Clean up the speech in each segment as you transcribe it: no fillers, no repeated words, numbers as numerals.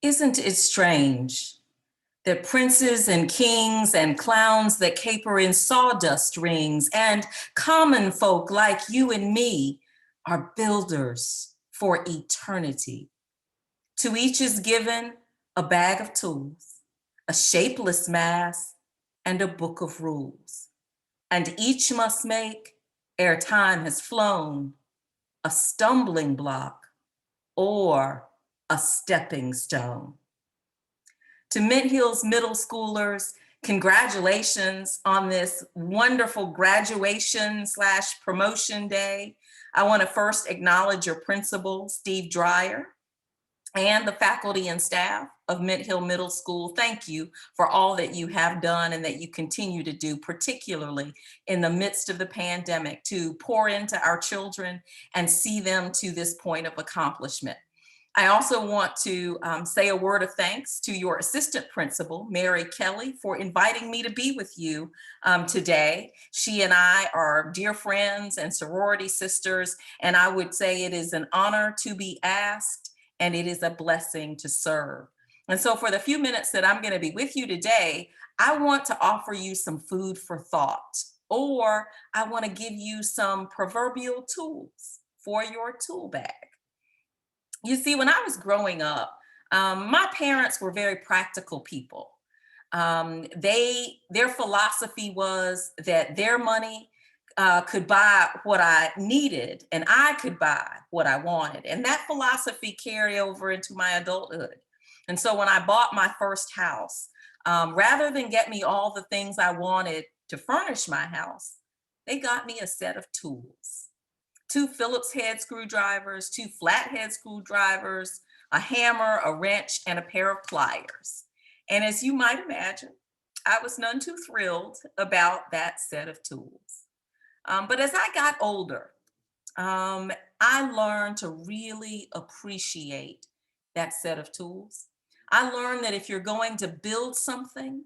Isn't it strange that princes and kings and clowns that caper in sawdust rings and common folk like you and me are builders for eternity? To each is given a bag of tools, a shapeless mass, and a book of rules. And each must make, ere time has flown, a stumbling block or a stepping stone. To Mint Hill's middle schoolers, congratulations on this wonderful graduation / promotion day. I want to first acknowledge your principal, Steve Dreyer, and the faculty and staff of Mint Hill Middle School. Thank you for all that you have done and that you continue to do, particularly in the midst of the pandemic, to pour into our children and see them to this point of accomplishment. I also want to say a word of thanks to your assistant principal, Mary Kelly, for inviting me to be with you today. She and I are dear friends and sorority sisters, and I would say it is an honor to be asked, and it is a blessing to serve. And so for the few minutes that I'm going to be with you today, I want to offer you some food for thought, or I want to give you some proverbial tools for your tool bag. You see, when I was growing up, my parents were very practical people. Their philosophy was that their money could buy what I needed, and I could buy what I wanted. And that philosophy carried over into my adulthood. And so when I bought my first house, rather than get me all the things I wanted to furnish my house, they got me a set of tools. 2 Phillips head screwdrivers, 2 flathead screwdrivers, a hammer, a wrench, and a pair of pliers. And as you might imagine, I was none too thrilled about that set of tools. But as I got older, I learned to really appreciate that set of tools. I learned that if you're going to build something,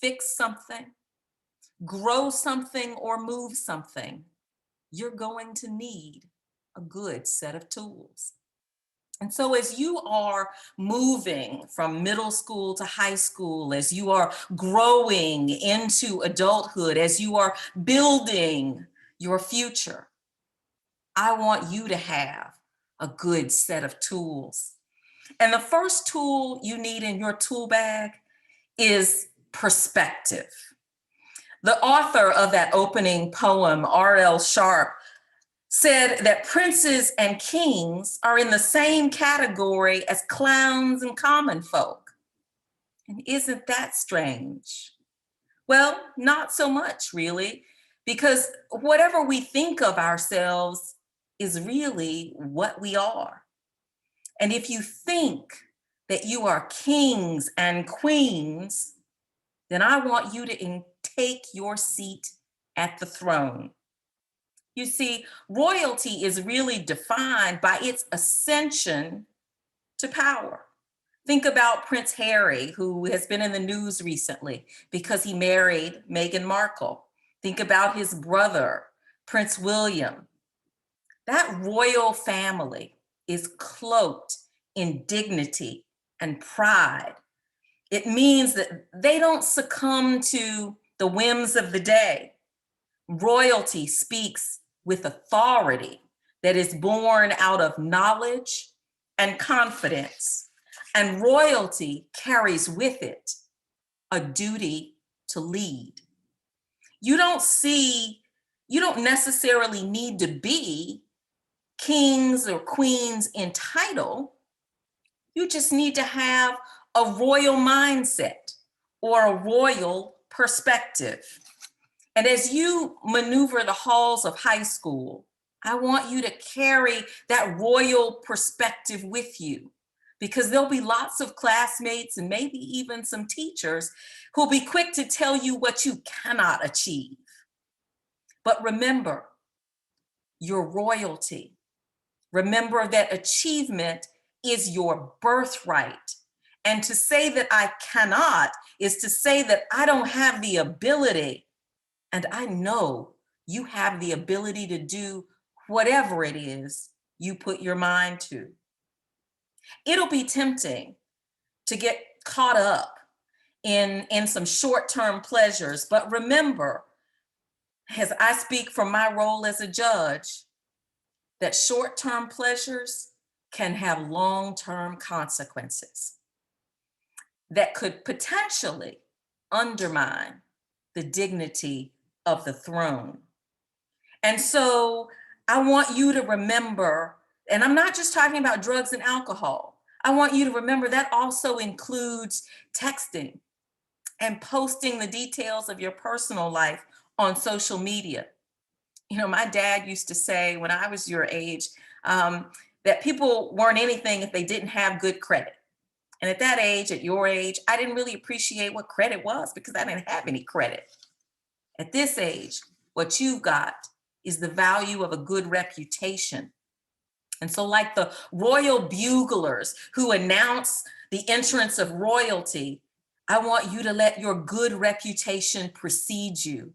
fix something, grow something, or move something, you're going to need a good set of tools. And so as you are moving from middle school to high school, as you are growing into adulthood, as you are building your future, I want you to have a good set of tools. And the first tool you need in your tool bag is perspective. The author of that opening poem, R.L. Sharp, said that princes and kings are in the same category as clowns and common folk. And isn't that strange? Well, not so much, really, because whatever we think of ourselves is really what we are. And if you think that you are kings and queens, then I want you to take your seat at the throne. You see, royalty is really defined by its ascension to power. Think about Prince Harry, who has been in the news recently because he married Meghan Markle. Think about his brother, Prince William. That royal family is cloaked in dignity and pride. It means that they don't succumb to the whims of the day. Royalty speaks with authority that is born out of knowledge and confidence. And royalty carries with it a duty to lead. You don't necessarily need to be kings or queens in title. You just need to have a royal mindset or a royal perspective. And as you maneuver the halls of high school, I want you to carry that royal perspective with you, because there'll be lots of classmates and maybe even some teachers who'll be quick to tell you what you cannot achieve. But remember your royalty. Remember that achievement is your birthright. And to say that I cannot is to say that I don't have the ability. And I know you have the ability to do whatever it is you put your mind to. It'll be tempting to get caught up in some short-term pleasures. But remember, as I speak from my role as a judge, that short-term pleasures can have long-term consequences that could potentially undermine the dignity of the throne. And so I want you to remember, and I'm not just talking about drugs and alcohol. I want you to remember that also includes texting and posting the details of your personal life on social media. You know, my dad used to say when I was your age that people weren't anything if they didn't have good credit. And at that age, at your age, I didn't really appreciate what credit was because I didn't have any credit. At this age, what you've got is the value of a good reputation. And so, like the royal buglers who announce the entrance of royalty, I want you to let your good reputation precede you,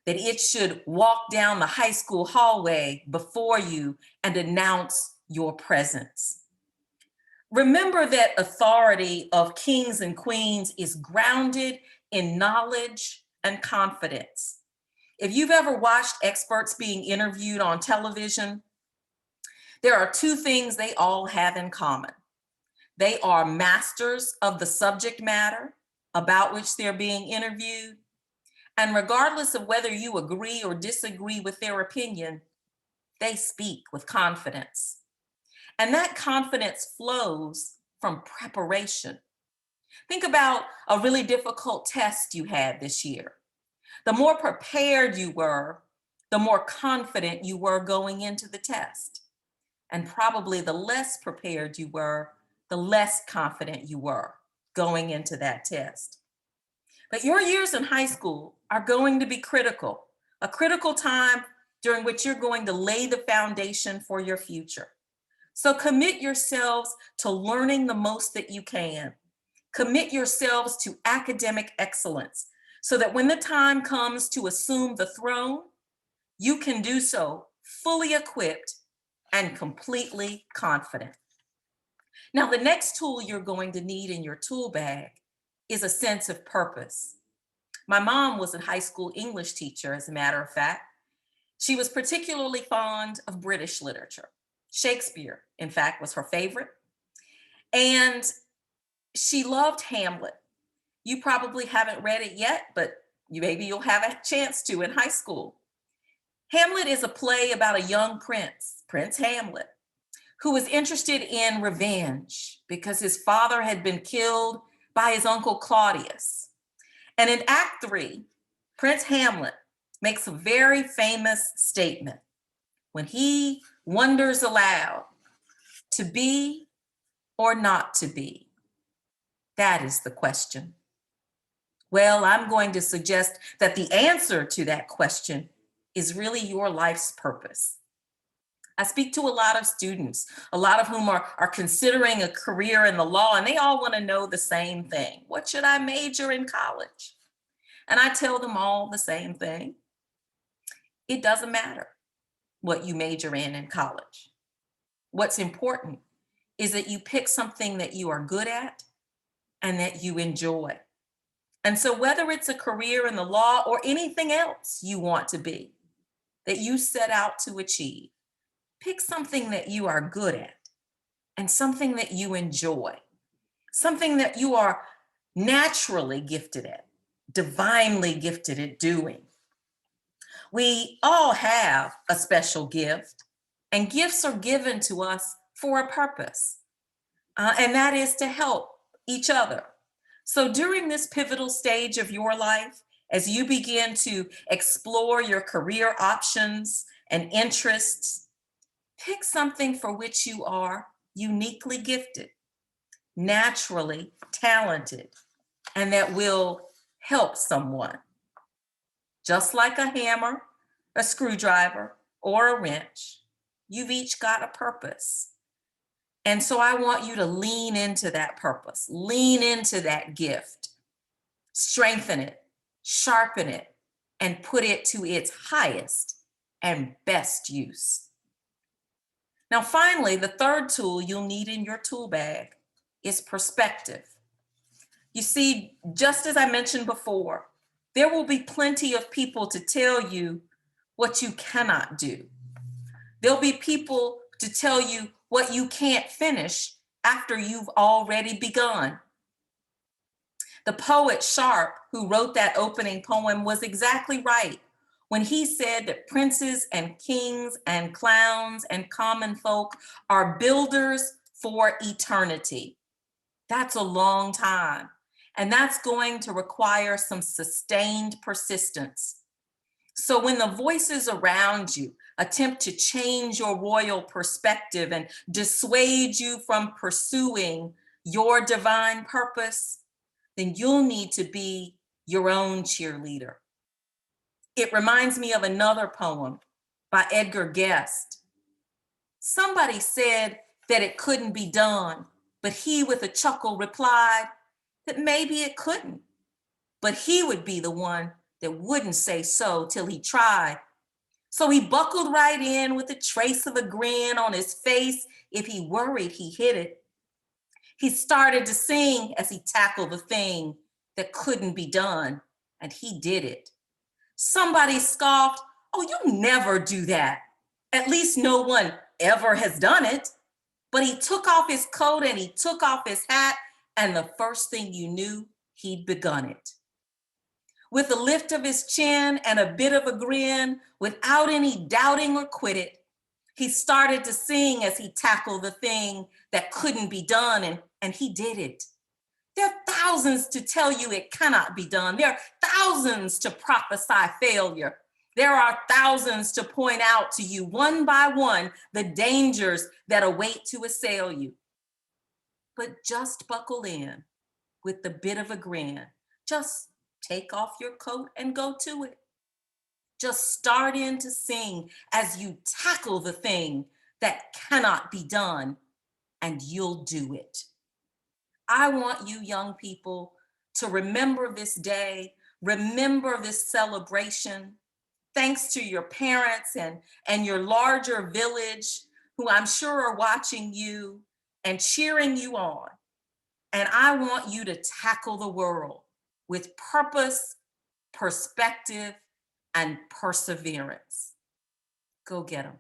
that it should walk down the high school hallway before you and announce your presence. Remember that authority of kings and queens is grounded in knowledge and confidence. If you've ever watched experts being interviewed on television, there are two things they all have in common. They are masters of the subject matter about which they're being interviewed. And regardless of whether you agree or disagree with their opinion, they speak with confidence. And that confidence flows from preparation. Think about a really difficult test you had this year. The more prepared you were, the more confident you were going into the test. And probably the less prepared you were, the less confident you were going into that test. But your years in high school are going to be critical, a critical time during which you're going to lay the foundation for your future. So commit yourselves to learning the most that you can. Commit yourselves to academic excellence so that when the time comes to assume the throne, you can do so fully equipped and completely confident. Now, the next tool you're going to need in your tool bag is a sense of purpose. My mom was a high school English teacher, as a matter of fact. She was particularly fond of British literature. Shakespeare, in fact, was her favorite. And she loved Hamlet. You probably haven't read it yet, but maybe you'll have a chance to in high school. Hamlet is a play about a young prince, Prince Hamlet, who was interested in revenge because his father had been killed by his uncle Claudius. And in Act 3, Prince Hamlet makes a very famous statement when he wonders aloud, to be or not to be? That is the question. Well, I'm going to suggest that the answer to that question is really your life's purpose. I speak to a lot of students, a lot of whom are considering a career in the law, and they all want to know the same thing. What should I major in college? And I tell them all the same thing. It doesn't matter what you major in college. What's important is that you pick something that you are good at and that you enjoy. And so whether it's a career in the law or anything else you want to be, that you set out to achieve, pick something that you are good at and something that you enjoy, something that you are naturally gifted at, divinely gifted at doing. We all have a special gift, and gifts are given to us for a purpose, and that is to help each other. So during this pivotal stage of your life, as you begin to explore your career options and interests, pick something for which you are uniquely gifted, naturally talented, and that will help someone. Just like a hammer, a screwdriver, or a wrench, you've each got a purpose. And so I want you to lean into that purpose, lean into that gift, strengthen it, sharpen it, and put it to its highest and best use. Now, finally, the third tool you'll need in your tool bag is perspective. You see, just as I mentioned before, there will be plenty of people to tell you what you cannot do. There'll be people to tell you what you can't finish after you've already begun. The poet Sharp, who wrote that opening poem, was exactly right when he said that princes and kings and clowns and common folk are builders for eternity. That's a long time, and that's going to require some sustained persistence. So when the voices around you attempt to change your royal perspective and dissuade you from pursuing your divine purpose, then you'll need to be your own cheerleader. It reminds me of another poem by Edgar Guest. Somebody said that it couldn't be done, but he with a chuckle replied that maybe it couldn't, but he would be the one that wouldn't say so till he tried. So he buckled right in with a trace of a grin on his face. If he worried, he hid it. He started to sing as he tackled the thing that couldn't be done, and he did it. Somebody scoffed, "Oh, you never do that. At least no one ever has done it." But he took off his coat and he took off his hat, and the first thing you knew, he'd begun it. With a lift of his chin and a bit of a grin, without any doubting or quit it, he started to sing as he tackled the thing that couldn't be done, and he did it. There are thousands to tell you it cannot be done. There are thousands to prophesy failure. There are thousands to point out to you one by one the dangers that await to assail you. But just buckle in with the bit of a grin. Just take off your coat and go to it. Just start in to sing as you tackle the thing that cannot be done, and you'll do it. I want you young people to remember this day, remember this celebration, thanks to your parents and your larger village, who I'm sure are watching you and cheering you on. And I want you to tackle the world with purpose, perspective, and perseverance. Go get them.